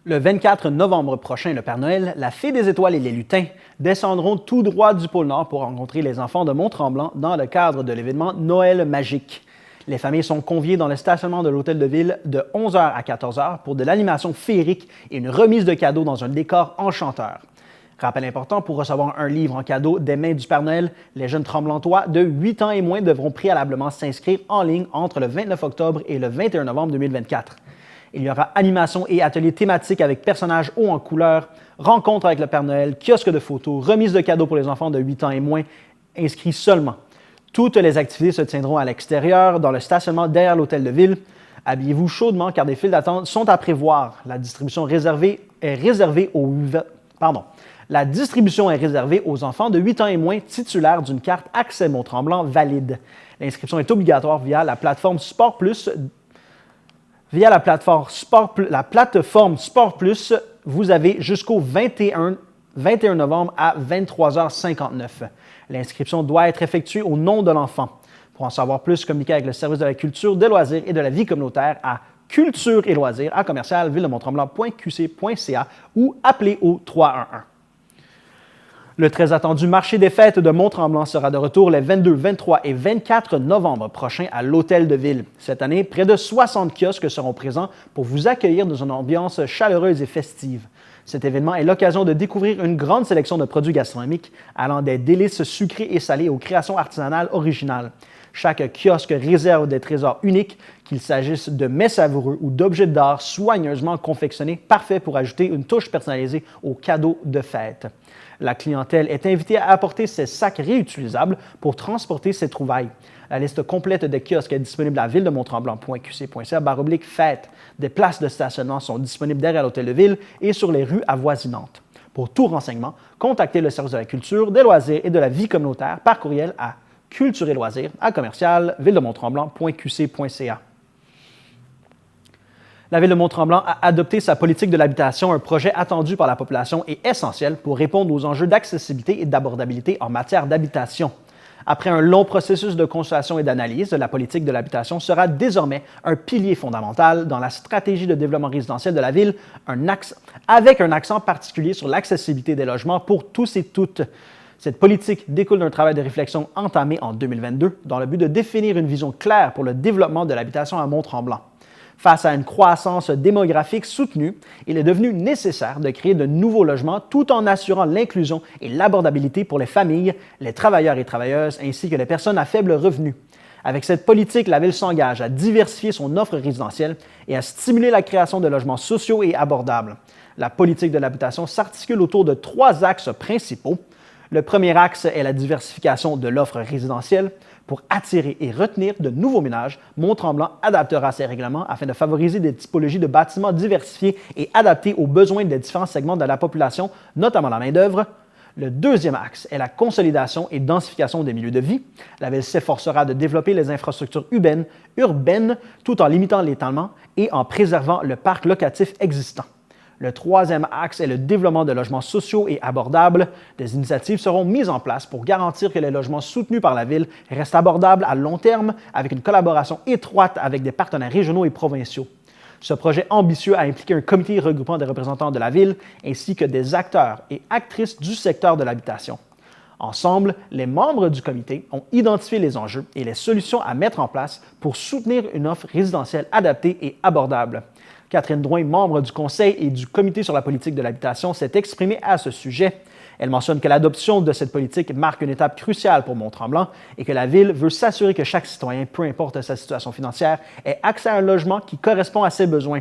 Le 24 novembre prochain, le Père Noël, la Fée des Étoiles et les lutins descendront tout droit du pôle Nord pour rencontrer les enfants de Mont-Tremblant dans le cadre de l'événement Noël magique. Les familles sont conviées dans le stationnement de l'Hôtel de Ville de 11h à 14h pour de l'animation féerique et une remise de cadeaux dans un décor enchanteur. Rappel important, pour recevoir un livre en cadeau des mains du Père Noël, les jeunes Tremblantois de 8 ans et moins devront préalablement s'inscrire en ligne entre le 29 octobre et le 21 novembre 2024. Il y aura animation et ateliers thématiques avec personnages hauts en couleur, rencontres avec le Père Noël, kiosque de photos, remise de cadeaux pour les enfants de 8 ans et moins, inscrits seulement. Toutes les activités se tiendront à l'extérieur, dans le stationnement derrière l'Hôtel de Ville. Habillez-vous chaudement car des files d'attente sont à prévoir. La distribution est réservée aux enfants de 8 ans et moins titulaires d'une carte Accès Mont-Tremblant valide. L'inscription est obligatoire via la plateforme Sport Plus. La plateforme Sport Plus, vous avez jusqu'au 21 novembre à 23h59. L'inscription doit être effectuée au nom de l'enfant. Pour en savoir plus, communiquez avec le service de la culture, des loisirs et de la vie communautaire à culture et loisirs à commercial-villedemonttremblant.qc.ca ou appelez au 311. Le très attendu marché des fêtes de Mont-Tremblant sera de retour les 22, 23 et 24 novembre prochains à l'Hôtel de Ville. Cette année, près de 60 kiosques seront présents pour vous accueillir dans une ambiance chaleureuse et festive. Cet événement est l'occasion de découvrir une grande sélection de produits gastronomiques allant des délices sucrées et salées aux créations artisanales originales. Chaque kiosque réserve des trésors uniques, qu'il s'agisse de mets savoureux ou d'objets d'art soigneusement confectionnés, parfaits pour ajouter une touche personnalisée aux cadeaux de fête. La clientèle est invitée à apporter ses sacs réutilisables pour transporter ses trouvailles. La liste complète des kiosques est disponible à villedemonttremblant.qc.ca/fête. Des places de stationnement sont disponibles derrière l'Hôtel de Ville et sur les rues avoisinantes. Pour tout renseignement, contactez le service de la culture, des loisirs et de la vie communautaire par courriel à culture-et-loisirs@ville-de-mont-tremblant.qc.ca. La Ville de Mont-Tremblant a adopté sa politique de l'habitation, un projet attendu par la population et essentiel pour répondre aux enjeux d'accessibilité et d'abordabilité en matière d'habitation. Après un long processus de consultation et d'analyse, la politique de l'habitation sera désormais un pilier fondamental dans la stratégie de développement résidentiel de la Ville, avec un accent particulier sur l'accessibilité des logements pour tous et toutes. Cette politique découle d'un travail de réflexion entamé en 2022 dans le but de définir une vision claire pour le développement de l'habitation à Mont-Tremblant. Face à une croissance démographique soutenue, il est devenu nécessaire de créer de nouveaux logements tout en assurant l'inclusion et l'abordabilité pour les familles, les travailleurs et travailleuses ainsi que les personnes à faible revenu. Avec cette politique, la Ville s'engage à diversifier son offre résidentielle et à stimuler la création de logements sociaux et abordables. La politique de l'habitation s'articule autour de 3 axes principaux. Le premier axe est la diversification de l'offre résidentielle. Pour attirer et retenir de nouveaux ménages, Mont-Tremblant adaptera ses règlements afin de favoriser des typologies de bâtiments diversifiés et adaptés aux besoins des différents segments de la population, notamment la main-d'œuvre. Le deuxième axe est la consolidation et densification des milieux de vie. La Ville s'efforcera de développer les infrastructures urbaines tout en limitant l'étalement et en préservant le parc locatif existant. Le troisième axe est le développement de logements sociaux et abordables. Des initiatives seront mises en place pour garantir que les logements soutenus par la Ville restent abordables à long terme avec une collaboration étroite avec des partenaires régionaux et provinciaux. Ce projet ambitieux a impliqué un comité regroupant des représentants de la Ville ainsi que des acteurs et actrices du secteur de l'habitation. Ensemble, les membres du comité ont identifié les enjeux et les solutions à mettre en place pour soutenir une offre résidentielle adaptée et abordable. Catherine Drouin, membre du Conseil et du Comité sur la politique de l'habitation, s'est exprimée à ce sujet. Elle mentionne que l'adoption de cette politique marque une étape cruciale pour Mont-Tremblant et que la Ville veut s'assurer que chaque citoyen, peu importe sa situation financière, ait accès à un logement qui correspond à ses besoins.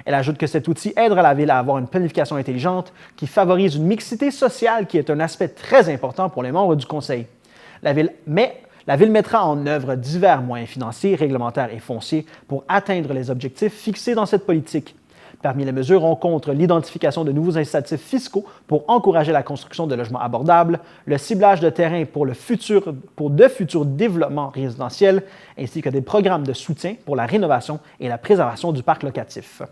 Elle ajoute que cet outil aidera la Ville à avoir une planification intelligente qui favorise une mixité sociale qui est un aspect très important pour les membres du Conseil. La Ville mettra en œuvre divers moyens financiers, réglementaires et fonciers pour atteindre les objectifs fixés dans cette politique. Parmi les mesures, on compte l'identification de nouveaux incitatifs fiscaux pour encourager la construction de logements abordables, le ciblage de terrain pour de futurs développements résidentiels, ainsi que des programmes de soutien pour la rénovation et la préservation du parc locatif.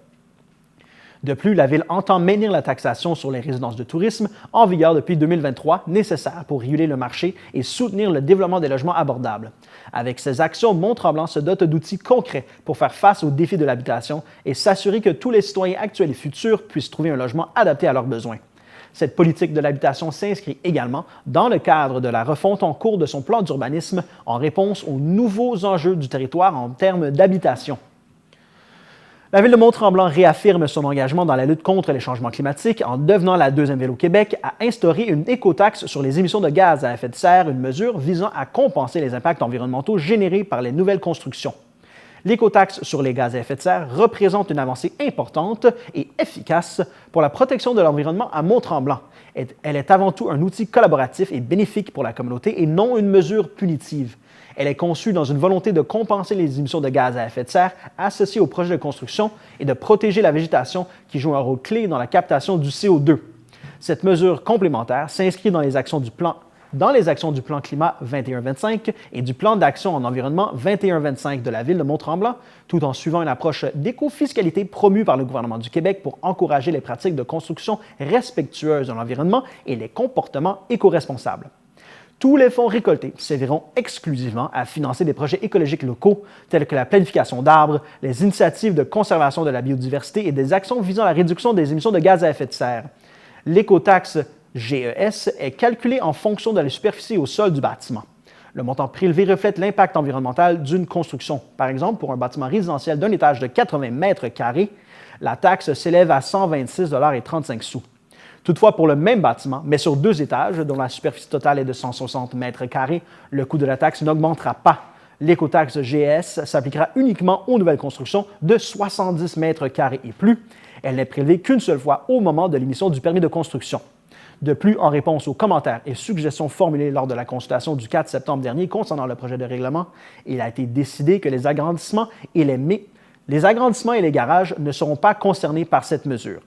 De plus, la Ville entend maintenir la taxation sur les résidences de tourisme en vigueur depuis 2023, nécessaire pour réguler le marché et soutenir le développement des logements abordables. Avec ces actions, Mont-Tremblant se dote d'outils concrets pour faire face aux défis de l'habitation et s'assurer que tous les citoyens actuels et futurs puissent trouver un logement adapté à leurs besoins. Cette politique de l'habitation s'inscrit également dans le cadre de la refonte en cours de son plan d'urbanisme en réponse aux nouveaux enjeux du territoire en termes d'habitation. La Ville de Mont-Tremblant réaffirme son engagement dans la lutte contre les changements climatiques en devenant la deuxième ville au Québec à instaurer une écotaxe sur les émissions de gaz à effet de serre, une mesure visant à compenser les impacts environnementaux générés par les nouvelles constructions. L'écotaxe sur les gaz à effet de serre représente une avancée importante et efficace pour la protection de l'environnement à Mont-Tremblant. Elle est avant tout un outil collaboratif et bénéfique pour la communauté et non une mesure punitive. Elle est conçue dans une volonté de compenser les émissions de gaz à effet de serre associées au projet de construction et de protéger la végétation qui joue un rôle clé dans la captation du CO2. Cette mesure complémentaire s'inscrit dans les actions du plan climat 21-25 et du plan d'action en environnement 21-25 de la Ville de Mont-Tremblant, tout en suivant une approche d'éco-fiscalité promue par le gouvernement du Québec pour encourager les pratiques de construction respectueuses de l'environnement et les comportements éco-responsables. Tous les fonds récoltés serviront exclusivement à financer des projets écologiques locaux tels que la planification d'arbres, les initiatives de conservation de la biodiversité et des actions visant à la réduction des émissions de gaz à effet de serre. L'écotaxe GES est calculée en fonction de la superficie au sol du bâtiment. Le montant prélevé reflète l'impact environnemental d'une construction. Par exemple, pour un bâtiment résidentiel d'un étage de 80 mètres carrés, la taxe s'élève à 126,35 $. Toutefois, pour le même bâtiment, mais sur 2 étages, dont la superficie totale est de 160 mètres carrés, le coût de la taxe n'augmentera pas. L'écotaxe GES s'appliquera uniquement aux nouvelles constructions de 70 mètres carrés et plus. Elle n'est prélevée qu'une seule fois au moment de l'émission du permis de construction. De plus, en réponse aux commentaires et suggestions formulés lors de la consultation du 4 septembre dernier concernant le projet de règlement, il a été décidé que les agrandissements et les garages ne seront pas concernés par cette mesure.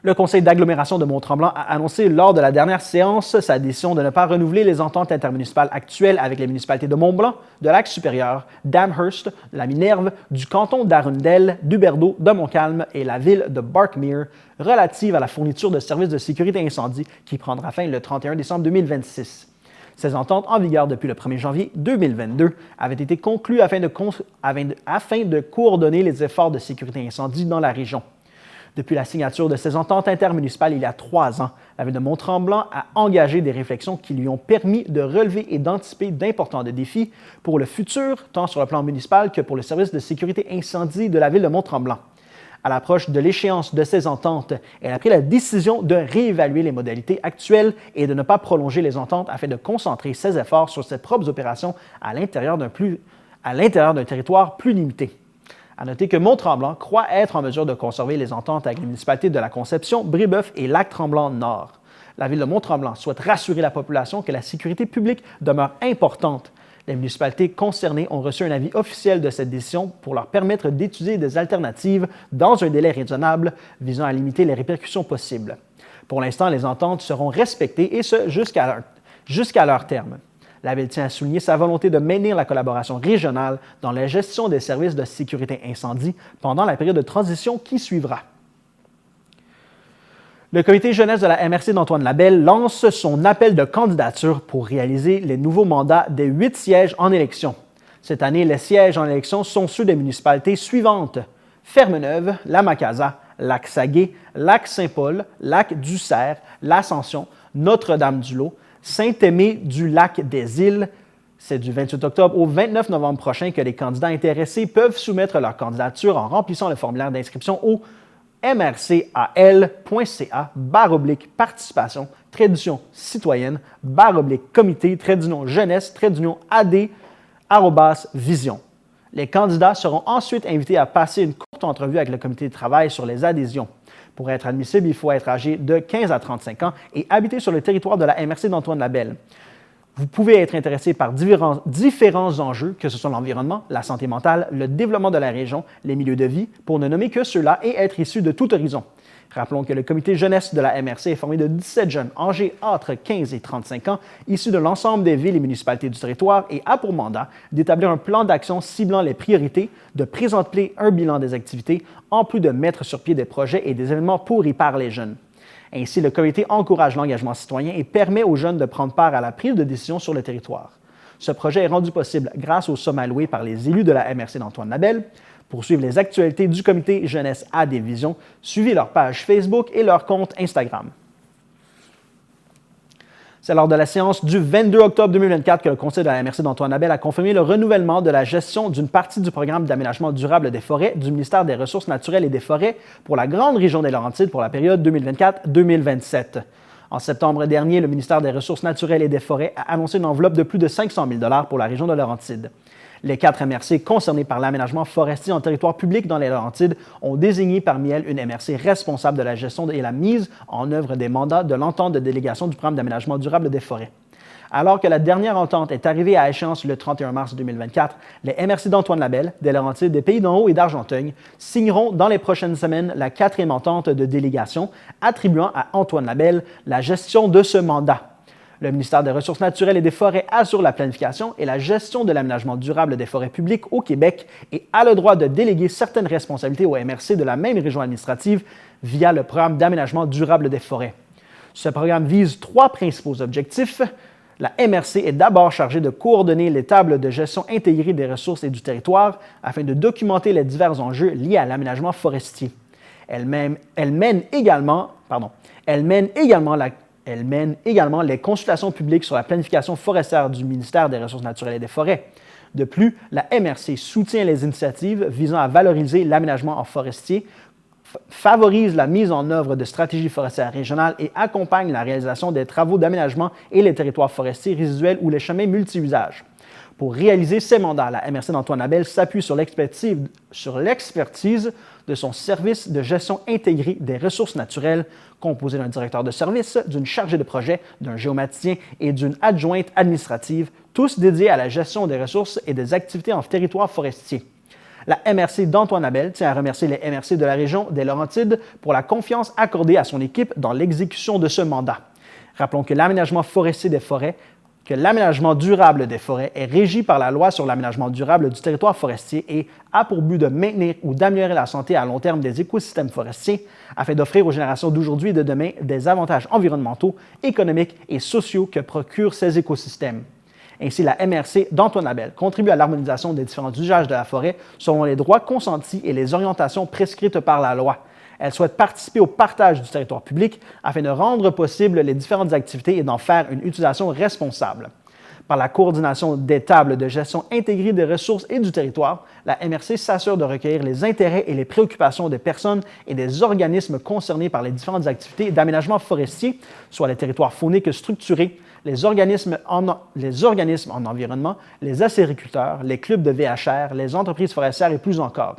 Le conseil d'agglomération de Mont-Tremblant a annoncé lors de la dernière séance sa décision de ne pas renouveler les ententes intermunicipales actuelles avec les municipalités de Mont-Blanc, de Lac-Supérieur, d'Amherst, de la Minerve, du canton d'Arundel, d'Huberdeau, de Montcalm et la ville de Barkmere relatives à la fourniture de services de sécurité incendie qui prendra fin le 31 décembre 2026. Ces ententes, en vigueur depuis le 1er janvier 2022, avaient été conclues afin de coordonner les efforts de sécurité incendie dans la région. Depuis la signature de ces ententes intermunicipales il y a 3 ans, la ville de Mont-Tremblant a engagé des réflexions qui lui ont permis de relever et d'anticiper d'importants défis pour le futur, tant sur le plan municipal que pour le service de sécurité incendie de la ville de Mont-Tremblant. À l'approche de l'échéance de ces ententes, elle a pris la décision de réévaluer les modalités actuelles et de ne pas prolonger les ententes afin de concentrer ses efforts sur ses propres opérations à l'intérieur d'un territoire plus limité. À noter que Mont-Tremblant croit être en mesure de conserver les ententes avec les municipalités de la Conception, Brébeuf et Lac-Tremblant-Nord. La ville de Mont-Tremblant souhaite rassurer la population que la sécurité publique demeure importante. Les municipalités concernées ont reçu un avis officiel de cette décision pour leur permettre d'étudier des alternatives dans un délai raisonnable visant à limiter les répercussions possibles. Pour l'instant, les ententes seront respectées et ce jusqu'à leur terme. La Ville tient à souligner sa volonté de maintenir la collaboration régionale dans la gestion des services de sécurité incendie pendant la période de transition qui suivra. Le comité jeunesse de la MRC d'Antoine Labelle lance son appel de candidature pour réaliser les nouveaux mandats des 8 sièges en élection. Cette année, les sièges en élection sont ceux des municipalités suivantes: Fermeneuve, Lamacasa, Lac-Saguet, Lac-Saint-Paul, Lac-du-Cerf, l'Ascension, Notre-Dame-du-Lot, Saint-Aimé-du-Lac-des-Îles. C'est du 28 octobre au 29 novembre prochain que les candidats intéressés peuvent soumettre leur candidature en remplissant le formulaire d'inscription au mrcal.ca/participation, citoyenne, comité, jeunesse, AD, @vision. Les candidats seront ensuite invités à passer une courte entrevue avec le comité de travail sur les adhésions. Pour être admissible, il faut être âgé de 15 à 35 ans et habiter sur le territoire de la MRC d'Antoine Labelle. Vous pouvez être intéressé par différents enjeux, que ce soit l'environnement, la santé mentale, le développement de la région, les milieux de vie, pour ne nommer que ceux-là, et être issu de tout horizon. Rappelons que le comité jeunesse de la MRC est formé de 17 jeunes âgés entre 15 et 35 ans, issus de l'ensemble des villes et municipalités du territoire et a pour mandat d'établir un plan d'action ciblant les priorités, de présenter un bilan des activités, en plus de mettre sur pied des projets et des événements pour y par les jeunes. Ainsi, le comité encourage l'engagement citoyen et permet aux jeunes de prendre part à la prise de décision sur le territoire. Ce projet est rendu possible grâce aux sommes allouées par les élus de la MRC d'Antoine Labelle. Pour suivre les actualités du comité jeunesse AD Vision, suivez leur page Facebook et leur compte Instagram. C'est lors de la séance du 22 octobre 2024 que le conseil de la MRC d'Antoine Labelle a confirmé le renouvellement de la gestion d'une partie du programme d'aménagement durable des forêts du ministère des Ressources naturelles et des Forêts pour la grande région des Laurentides pour la période 2024-2027. En septembre dernier, le ministère des Ressources naturelles et des Forêts a annoncé une enveloppe de plus de 500 000 $ pour la région de Laurentides. Les 4 MRC concernés par l'aménagement forestier en territoire public dans les Laurentides ont désigné parmi elles une MRC responsable de la gestion et la mise en œuvre des mandats de l'entente de délégation du programme d'aménagement durable des forêts. Alors que la dernière entente est arrivée à échéance le 31 mars 2024, les MRC d'Antoine Labelle, des Laurentides, des Pays d'en Haut et d'Argenteuil signeront dans les prochaines semaines la 4e entente de délégation attribuant à Antoine Labelle la gestion de ce mandat. Le ministère des Ressources naturelles et des Forêts assure la planification et la gestion de l'aménagement durable des forêts publiques au Québec et a le droit de déléguer certaines responsabilités aux MRC de la même région administrative via le programme d'aménagement durable des forêts. Ce programme vise 3 principaux objectifs. La MRC est d'abord chargée de coordonner les tables de gestion intégrées des ressources et du territoire afin de documenter les divers enjeux liés à l'aménagement forestier. Elle mène également les consultations publiques sur la planification forestière du ministère des Ressources naturelles et des Forêts. De plus, la MRC soutient les initiatives visant à valoriser l'aménagement forestier, favorise la mise en œuvre de stratégies forestières régionales et accompagne la réalisation des travaux d'aménagement et les territoires forestiers résiduels ou les chemins multi-usages. Pour réaliser ces mandats, la MRC d'Antoine Labelle s'appuie sur l'expertise de son service de gestion intégrée des ressources naturelles, composé d'un directeur de service, d'une chargée de projet, d'un géomaticien et d'une adjointe administrative, tous dédiés à la gestion des ressources et des activités en territoire forestier. La MRC d'Antoine Abel tient à remercier les MRC de la région des Laurentides pour la confiance accordée à son équipe dans l'exécution de ce mandat. Rappelons que l'aménagement forestier des forêts que l'aménagement durable des forêts est régi par la Loi sur l'aménagement durable du territoire forestier et a pour but de maintenir ou d'améliorer la santé à long terme des écosystèmes forestiers afin d'offrir aux générations d'aujourd'hui et de demain des avantages environnementaux, économiques et sociaux que procurent ces écosystèmes. Ainsi, la MRC d'Antoine Abel contribue à l'harmonisation des différents usages de la forêt selon les droits consentis et les orientations prescrites par la loi. Elle souhaite participer au partage du territoire public afin de rendre possible les différentes activités et d'en faire une utilisation responsable. Par la coordination des tables de gestion intégrées des ressources et du territoire, la MRC s'assure de recueillir les intérêts et les préoccupations des personnes et des organismes concernés par les différentes activités d'aménagement forestier, soit les territoires fauniques structurés, les organismes en environnement, les acériculteurs, les clubs de VHR, les entreprises forestières et plus encore.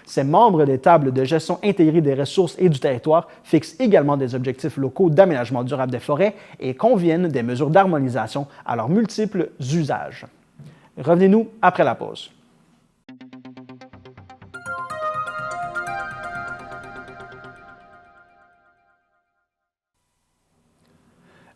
Ces membres des tables de gestion intégrées des ressources et du territoire fixent également des objectifs locaux d'aménagement durable des forêts et conviennent des mesures d'harmonisation à leurs multiples usages. Revenez-nous après la pause.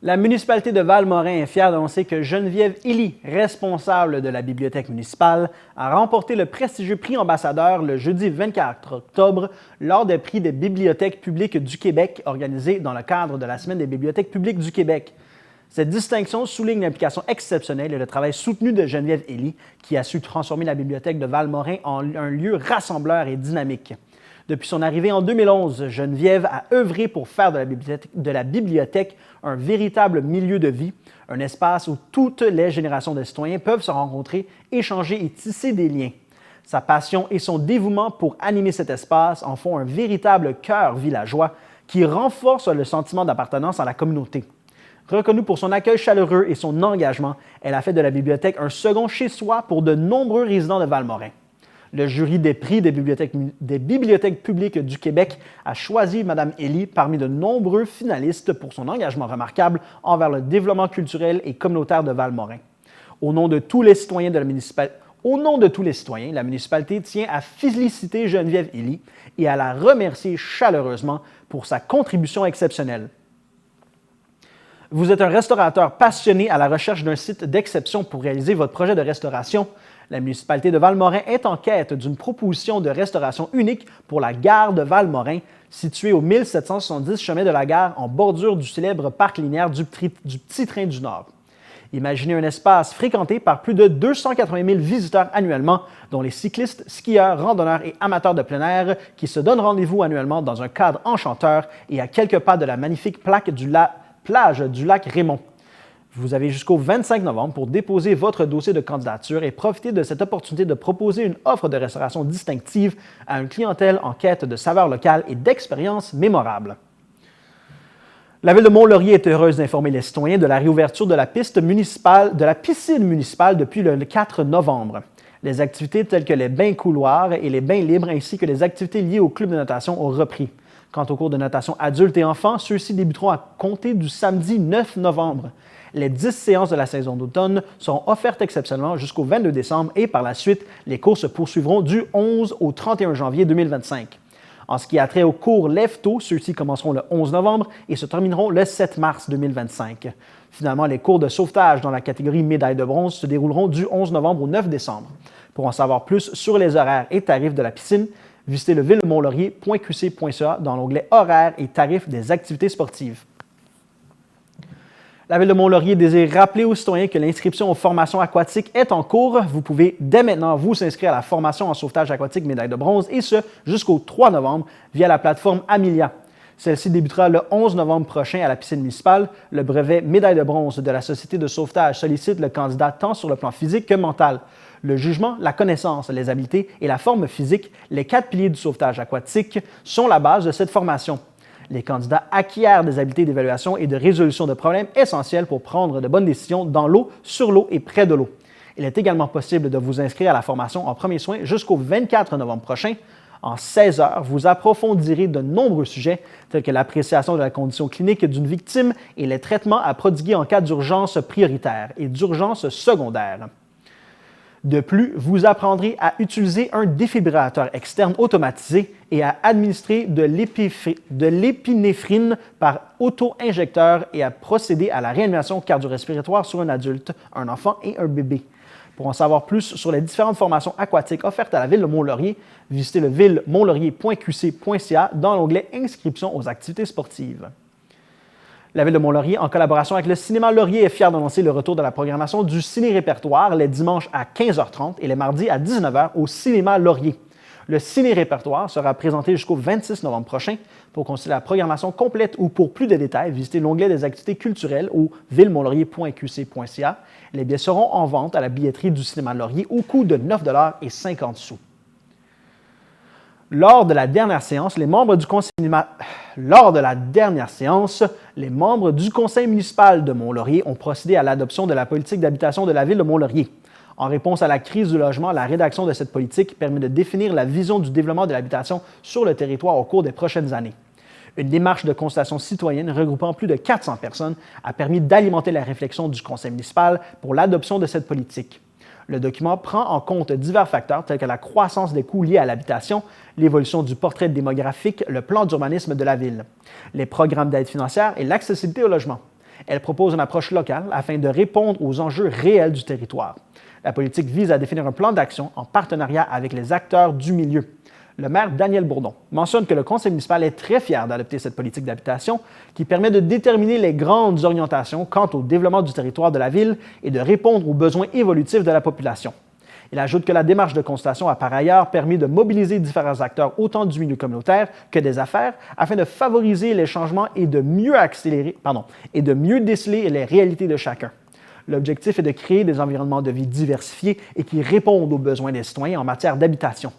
La municipalité de Val-Morin est fière d'annoncer que Geneviève Illy, responsable de la bibliothèque municipale, a remporté le prestigieux prix ambassadeur le jeudi 24 octobre lors des prix des bibliothèques publiques du Québec organisés dans le cadre de la Semaine des bibliothèques publiques du Québec. Cette distinction souligne l'implication exceptionnelle et le travail soutenu de Geneviève Illy, qui a su transformer la bibliothèque de Val-Morin en un lieu rassembleur et dynamique. Depuis son arrivée en 2011, Geneviève a œuvré pour faire de la bibliothèque un véritable milieu de vie, un espace où toutes les générations de citoyens peuvent se rencontrer, échanger et tisser des liens. Sa passion et son dévouement pour animer cet espace en font un véritable cœur villageois qui renforce le sentiment d'appartenance à la communauté. Reconnue pour son accueil chaleureux et son engagement, elle a fait de la bibliothèque un second chez-soi pour de nombreux résidents de Val-Morin. Le jury des prix des bibliothèques publiques du Québec a choisi Mme Illy parmi de nombreux finalistes pour son engagement remarquable envers le développement culturel et communautaire de Val-Morin. Au nom de tous les citoyens, la municipalité tient à féliciter Geneviève Illy et à la remercier chaleureusement pour sa contribution exceptionnelle. Vous êtes un restaurateur passionné à la recherche d'un site d'exception pour réaliser votre projet de restauration. La municipalité de Val-Morin est en quête d'une proposition de restauration unique pour la gare de Val-Morin, située au 1770 chemin de la gare en bordure du célèbre parc linéaire du Petit Train du Nord. Imaginez un espace fréquenté par plus de 280 000 visiteurs annuellement, dont les cyclistes, skieurs, randonneurs et amateurs de plein air qui se donnent rendez-vous annuellement dans un cadre enchanteur et à quelques pas de la magnifique plage du lac Raymond. Vous avez jusqu'au 25 novembre pour déposer votre dossier de candidature et profiter de cette opportunité de proposer une offre de restauration distinctive à une clientèle en quête de saveurs locales et d'expériences mémorables. La Ville de Mont-Laurier est heureuse d'informer les citoyens de la réouverture de la piscine municipale depuis le 4 novembre. Les activités telles que les bains couloirs et les bains libres ainsi que les activités liées au club de natation ont repris. Quant aux cours de natation adultes et enfants, ceux-ci débuteront à compter du samedi 9 novembre. Les 10 séances de la saison d'automne seront offertes exceptionnellement jusqu'au 22 décembre et par la suite, les cours se poursuivront du 11 au 31 janvier 2025. En ce qui a trait aux cours Lève-Tôt, ceux-ci commenceront le 11 novembre et se termineront le 7 mars 2025. Finalement, les cours de sauvetage dans la catégorie médaille de bronze se dérouleront du 11 novembre au 9 décembre. Pour en savoir plus sur les horaires et tarifs de la piscine, visitez le villemonlaurier.qc.ca dans l'onglet Horaires et tarifs des activités sportives. La Ville de Mont-Laurier désire rappeler aux citoyens que l'inscription aux formations aquatiques est en cours. Vous pouvez dès maintenant vous inscrire à la formation en sauvetage aquatique médaille de bronze et ce jusqu'au 3 novembre via la plateforme Amelia. Celle-ci débutera le 11 novembre prochain à la piscine municipale. Le brevet médaille de bronze de la Société de sauvetage sollicite le candidat tant sur le plan physique que mental. Le jugement, la connaissance, les habiletés et la forme physique, les 4 piliers du sauvetage aquatique, sont la base de cette formation. Les candidats acquièrent des habiletés d'évaluation et de résolution de problèmes essentiels pour prendre de bonnes décisions dans l'eau, sur l'eau et près de l'eau. Il est également possible de vous inscrire à la formation en premiers soins jusqu'au 24 novembre prochain. En 16 heures, vous approfondirez de nombreux sujets tels que l'appréciation de la condition clinique d'une victime et les traitements à prodiguer en cas d'urgence prioritaire et d'urgence secondaire. De plus, vous apprendrez à utiliser un défibrillateur externe automatisé et à administrer de l'épinéphrine par auto-injecteur et à procéder à la réanimation cardio-respiratoire sur un adulte, un enfant et un bébé. Pour en savoir plus sur les différentes formations aquatiques offertes à la Ville de Mont-Laurier, visitez le villemonlaurier.qc.ca dans l'onglet « Inscription aux activités sportives ». La Ville de Mont-Laurier, en collaboration avec le Cinéma Laurier, est fière d'annoncer le retour de la programmation du ciné-répertoire les dimanches à 15h30 et les mardis à 19h au Cinéma Laurier. Le ciné-répertoire sera présenté jusqu'au 26 novembre prochain. Pour consulter la programmation complète ou pour plus de détails, visitez l'onglet des activités culturelles au villemonlaurier.qc.ca. Les billets seront en vente à la billetterie du Cinéma Laurier au coût de 9,50 $. Lors de la dernière séance, les membres du conseil municipal de Mont-Laurier ont procédé à l'adoption de la politique d'habitation de la Ville de Mont-Laurier. En réponse à la crise du logement, la rédaction de cette politique permet de définir la vision du développement de l'habitation sur le territoire au cours des prochaines années. Une démarche de consultation citoyenne regroupant plus de 400 personnes a permis d'alimenter la réflexion du conseil municipal pour l'adoption de cette politique. Le document prend en compte divers facteurs tels que la croissance des coûts liés à l'habitation, l'évolution du portrait démographique, le plan d'urbanisme de la ville, les programmes d'aide financière et l'accessibilité au logement. Elle propose une approche locale afin de répondre aux enjeux réels du territoire. La politique vise à définir un plan d'action en partenariat avec les acteurs du milieu. Le maire Daniel Bourdon mentionne que le conseil municipal est très fier d'adopter cette politique d'habitation qui permet de déterminer les grandes orientations quant au développement du territoire de la ville et de répondre aux besoins évolutifs de la population. Il ajoute que la démarche de consultation a par ailleurs permis de mobiliser différents acteurs autant du milieu communautaire que des affaires afin de favoriser les changements et de mieux déceler les réalités de chacun. L'objectif est de créer des environnements de vie diversifiés et qui répondent aux besoins des citoyens en matière d'habitation.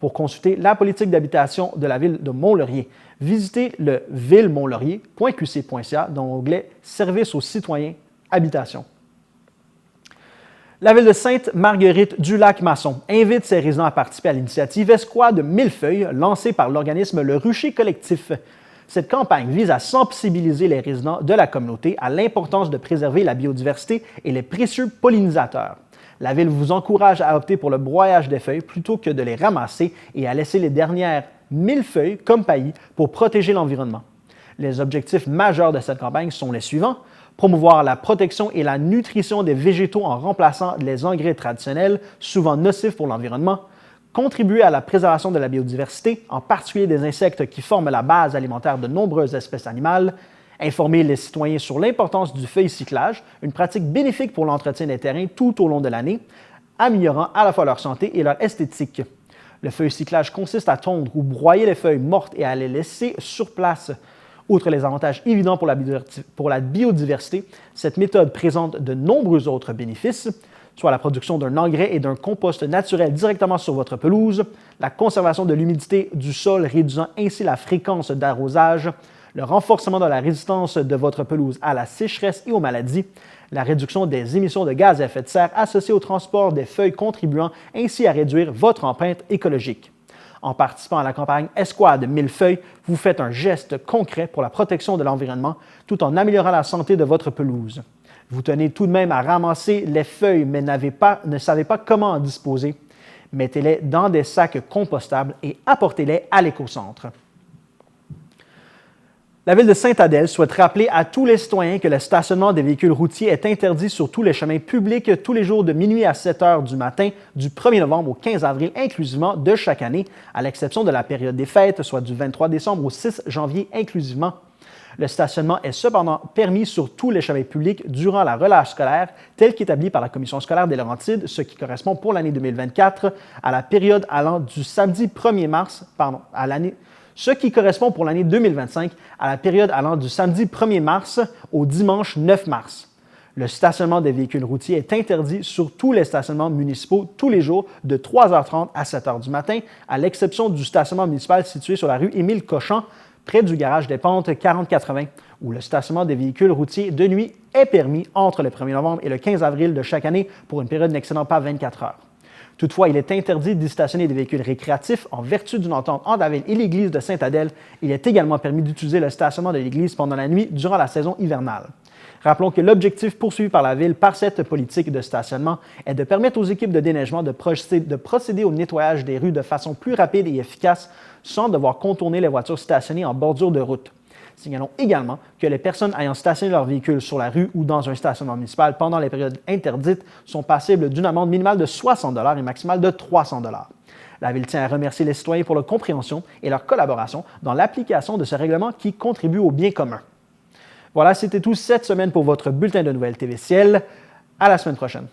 Pour consulter la politique d'habitation de la Ville de Mont-Laurier, visitez le villemonlaurier.qc.ca dans l'onglet « Services aux citoyens, habitation ». La Ville de Sainte-Marguerite-du-Lac-Masson invite ses résidents à participer à l'initiative Escouade Millefeuille lancée par l'organisme Le Rucher Collectif. Cette campagne vise à sensibiliser les résidents de la communauté à l'importance de préserver la biodiversité et les précieux pollinisateurs. La Ville vous encourage à opter pour le broyage des feuilles plutôt que de les ramasser et à laisser les dernières millefeuilles comme paillis pour protéger l'environnement. Les objectifs majeurs de cette campagne sont les suivants: promouvoir la protection et la nutrition des végétaux en remplaçant les engrais traditionnels, souvent nocifs pour l'environnement, contribuer à la préservation de la biodiversité, en particulier des insectes qui forment la base alimentaire de nombreuses espèces animales, informer les citoyens sur l'importance du feuille-cyclage, une pratique bénéfique pour l'entretien des terrains tout au long de l'année, améliorant à la fois leur santé et leur esthétique. Le feuille-cyclage consiste à tondre ou broyer les feuilles mortes et à les laisser sur place. Outre les avantages évidents pour la biodiversité, cette méthode présente de nombreux autres bénéfices, soit la production d'un engrais et d'un compost naturel directement sur votre pelouse, la conservation de l'humidité du sol réduisant ainsi la fréquence d'arrosage, le renforcement de la résistance de votre pelouse à la sécheresse et aux maladies, la réduction des émissions de gaz à effet de serre associées au transport des feuilles contribuant ainsi à réduire votre empreinte écologique. En participant à la campagne Escouade Millefeuille, vous faites un geste concret pour la protection de l'environnement tout en améliorant la santé de votre pelouse. Vous tenez tout de même à ramasser les feuilles mais ne savez pas comment en disposer. Mettez-les dans des sacs compostables et apportez-les à l'écocentre. La Ville de Sainte-Adèle souhaite rappeler à tous les citoyens que le stationnement des véhicules routiers est interdit sur tous les chemins publics tous les jours de minuit à 7 h du matin du 1er novembre au 15 avril inclusivement de chaque année, à l'exception de la période des fêtes, soit du 23 décembre au 6 janvier inclusivement. Le stationnement est cependant permis sur tous les chemins publics durant la relâche scolaire, tel qu'établi par la Commission scolaire des Laurentides, ce qui correspond pour l'année 2024 à la période allant du samedi 1er mars, ce qui correspond pour l'année 2025 à la période allant du samedi 1er mars au dimanche 9 mars. Le stationnement des véhicules routiers est interdit sur tous les stationnements municipaux tous les jours de 3h30 à 7h du matin, à l'exception du stationnement municipal situé sur la rue Émile-Cochon, près du garage des Pentes 4080, où le stationnement des véhicules routiers de nuit est permis entre le 1er novembre et le 15 avril de chaque année pour une période n'excédant pas 24 heures. Toutefois, il est interdit d'y stationner des véhicules récréatifs en vertu d'une entente entre la ville et l'église de Sainte-Adèle. Il est également permis d'utiliser le stationnement de l'église pendant la nuit durant la saison hivernale. Rappelons que l'objectif poursuivi par la ville par cette politique de stationnement est de permettre aux équipes de déneigement de procéder au nettoyage des rues de façon plus rapide et efficace sans devoir contourner les voitures stationnées en bordure de route. Signalons également que les personnes ayant stationné leur véhicule sur la rue ou dans un stationnement municipal pendant les périodes interdites sont passibles d'une amende minimale de 60 $ et maximale de 300 $. La Ville tient à remercier les citoyens pour leur compréhension et leur collaboration dans l'application de ce règlement qui contribue au bien commun. Voilà, c'était tout cette semaine pour votre bulletin de nouvelles TV Ciel. À la semaine prochaine.